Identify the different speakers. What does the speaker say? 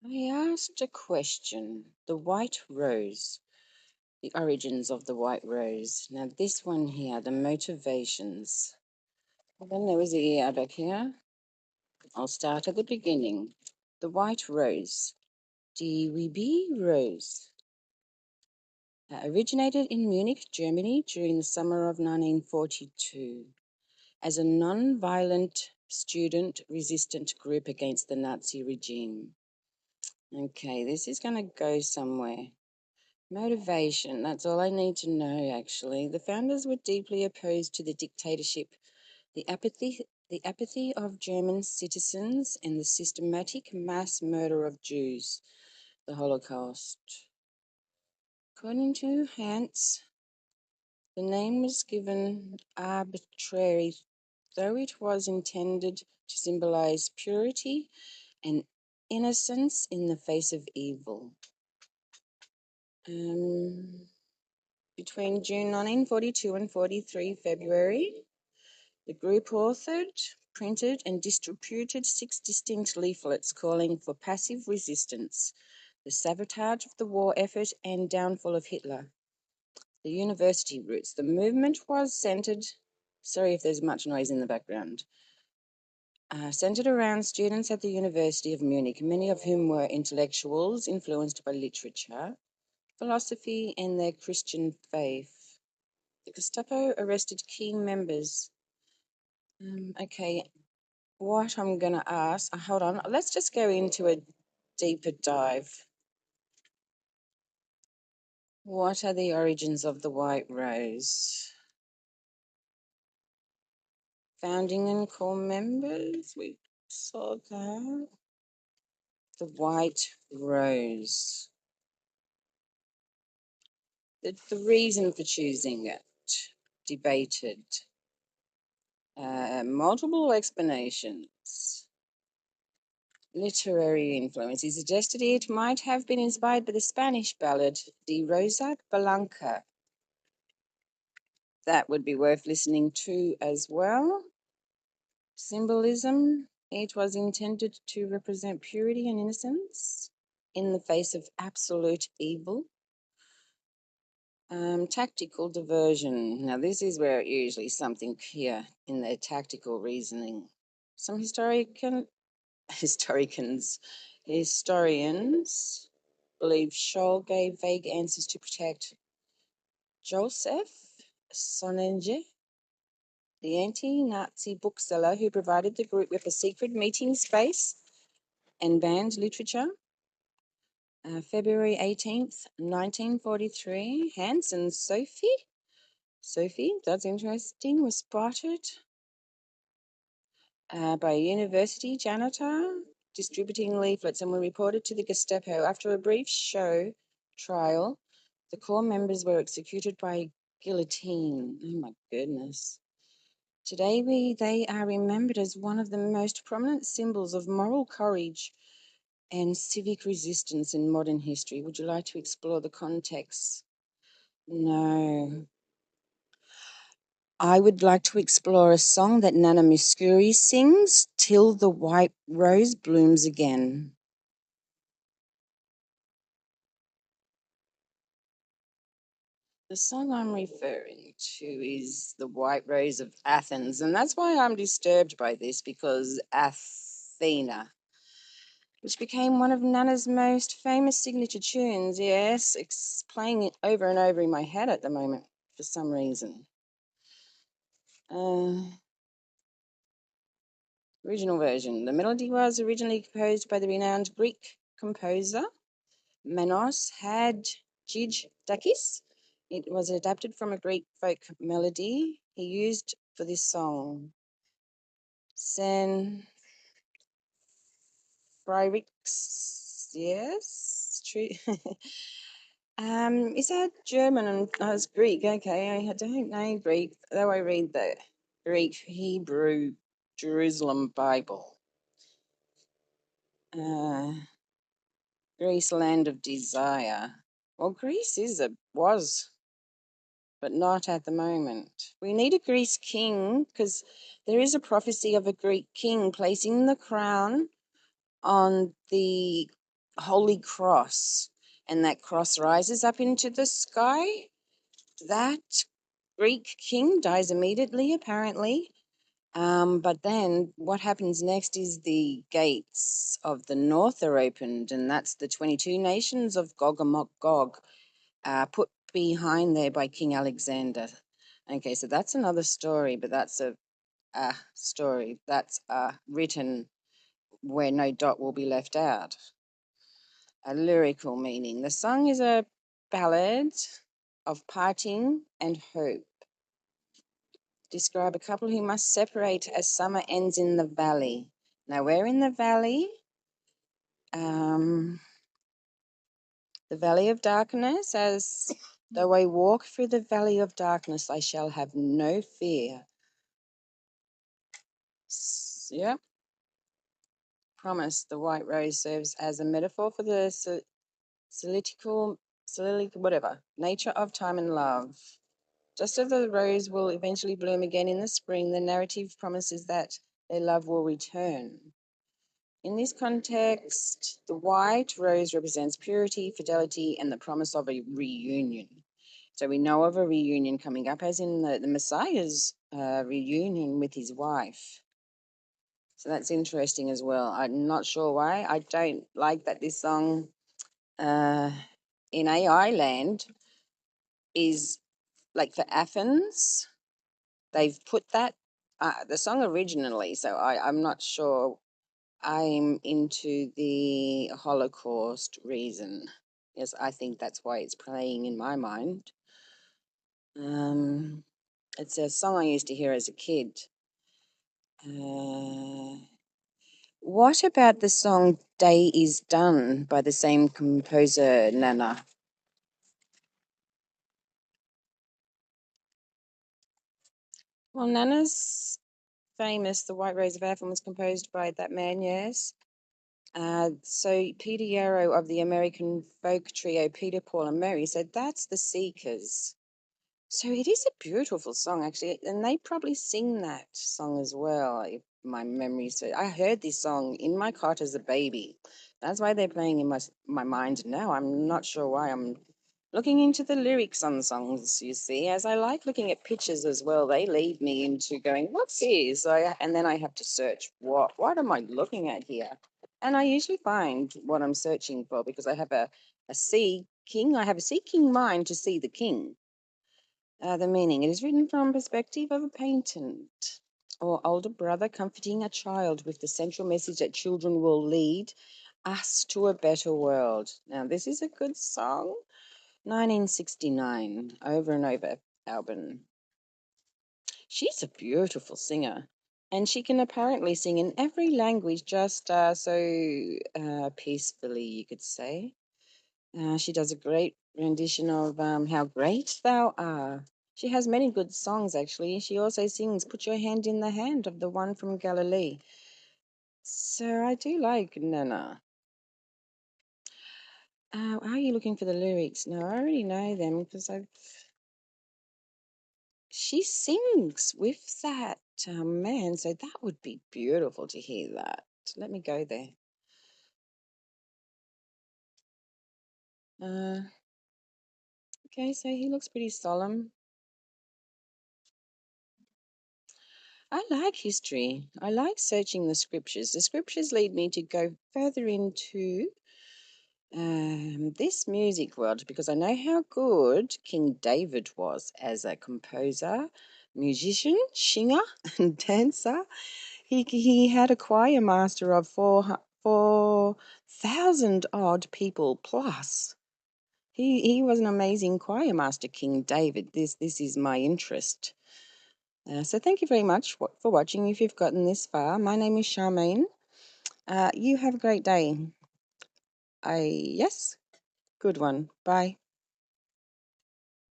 Speaker 1: I asked a question, the white rose, the origins of the white rose. Now this one here, the motivations. Well, then there was a year back here. I'll start at the beginning. The white rose, DWB rose, originated in Munich, Germany during the summer of 1942 as a non-violent student resistant group against the Nazi regime. Okay, this is going to go somewhere. Motivation, that's all I need to know, actually. The founders were deeply opposed to the dictatorship, the apathy of German citizens, and the systematic mass murder of Jews, the Holocaust. According to Hans, the name was given arbitrary, though it was intended to symbolize purity and innocence in the face of evil. Between June 1942 and 43 February, the group authored, printed and distributed 6 distinct leaflets calling for passive resistance, the sabotage of the war effort and downfall of Hitler. The university roots. The movement was centered, sorry if there's much noise in the background, centered around students at the University of Munich, many of whom were intellectuals influenced by literature, philosophy and their Christian faith. The Gestapo arrested key members. Okay, what I'm going to ask, hold on, let's just go into a deeper dive. What are the origins of the white rose? Founding and core members, we saw that. The white rose. The reason for choosing it, debated. Multiple explanations. Literary influence. He suggested it might have been inspired by the Spanish ballad De Rosa Blanca. That would be worth listening to as well. Symbolism. It was intended to represent purity and innocence in the face of absolute evil. Tactical diversion. Now, this is where usually something here in the tactical reasoning. Some historians believe Scholl gave vague answers to protect Joseph Sonnenje, the anti-Nazi bookseller who provided the group with a secret meeting space and banned literature. February 18th, 1943, Hans and Sophie, that's interesting, was spotted by a university janitor distributing leaflets and were reported to the Gestapo. After a brief show trial, the core members were executed by guillotine. Oh my goodness. Today they are remembered as one of the most prominent symbols of moral courage and civic resistance in modern history. Would you like to explore the context? No. I would like to explore a song that Nana Mouskouri sings, Till the White Rose Blooms Again. The song I'm referring to is The White Rose of Athens, and that's why I'm disturbed by this, because Athena, which became one of Nana's most famous signature tunes, yes, it's playing it over and over in my head at the moment for some reason. Original version. The melody was originally composed by the renowned Greek composer Manos Hadjidakis. It was adapted from a Greek folk melody he used for this song. Sen Fryrix, yes, true. Is that German and it's Greek? Okay, I don't know Greek, though I read the Greek, Hebrew, Jerusalem Bible. Greece, land of desire. Well, Greece was, but not at the moment. We need a Greece king because there is a prophecy of a Greek king placing the crown on the holy cross, and that cross rises up into the sky. That Greek king dies immediately, apparently. But then what happens next is the gates of the north are opened, and that's the 22 nations of Gog and Magog, put behind there by King Alexander. Okay, so that's another story, but that's a story that's written where no dot will be left out. A lyrical meaning. The song is a ballad of parting and hope. Describe a couple who must separate as summer ends in the valley. Now, we're in the valley, the valley of darkness. As though I walk through the valley of darkness, I shall have no fear. Yep. Promise. The white rose serves as a metaphor for the celestial, whatever, nature of time and love. Just as the rose will eventually bloom again in the spring, the narrative promises that their love will return. In this context, the white rose represents purity, fidelity, and the promise of a reunion. So we know of a reunion coming up, as in the Messiah's reunion with his wife. So that's interesting as well. I'm not sure why. I don't like that this song in AI land is like for Athens. They've put that, the song originally, so I'm not sure. I'm into the Holocaust reason. Yes, I think that's why it's playing in my mind. It's a song I used to hear as a kid. What about the song Day Is Done by the same composer, Nana? Well, Nana's famous. The White Rose of Avon was composed by that man, yes. So Peter Yarrow of the American folk trio Peter, Paul and Mary said that's the Seekers. So it is a beautiful song, actually, and they probably sing that song as well, if my memory serves. I heard this song in my cot as a baby. That's why they're playing in my mind now. I'm not sure why. I'm looking into the lyrics on songs, you see, as I like looking at pictures as well. They lead me into going, what's this? And then I have to search, what am I looking at here? And I usually find what I'm searching for because I have a seeking, I have a seeking mind to see the king. The meaning, it is written from perspective of a paintant or older brother comforting a child with the central message that children will lead us to a better world. Now, this is a good song. 1969, Over and Over album. She's a beautiful singer, and she can apparently sing in every language just so peacefully, you could say. She does a great rendition of How Great Thou Art. She has many good songs, actually. She also sings Put Your Hand in the Hand of the one from Galilee. So I do like Nana. Are you looking for the lyrics? No, I already know them because she sings with that man, so that would be beautiful to hear that. Let me go there. Okay, so he looks pretty solemn. I like history. I like searching the scriptures. The scriptures lead me to go further into this music world because I know how good King David was as a composer, musician, singer, and dancer. He had a choir master of 4,000 odd people plus. He was an amazing choir master, King David. This is my interest. So thank you very much for watching. If you've gotten this far, my name is Charmaine. You have a great day. Yes, good one. Bye.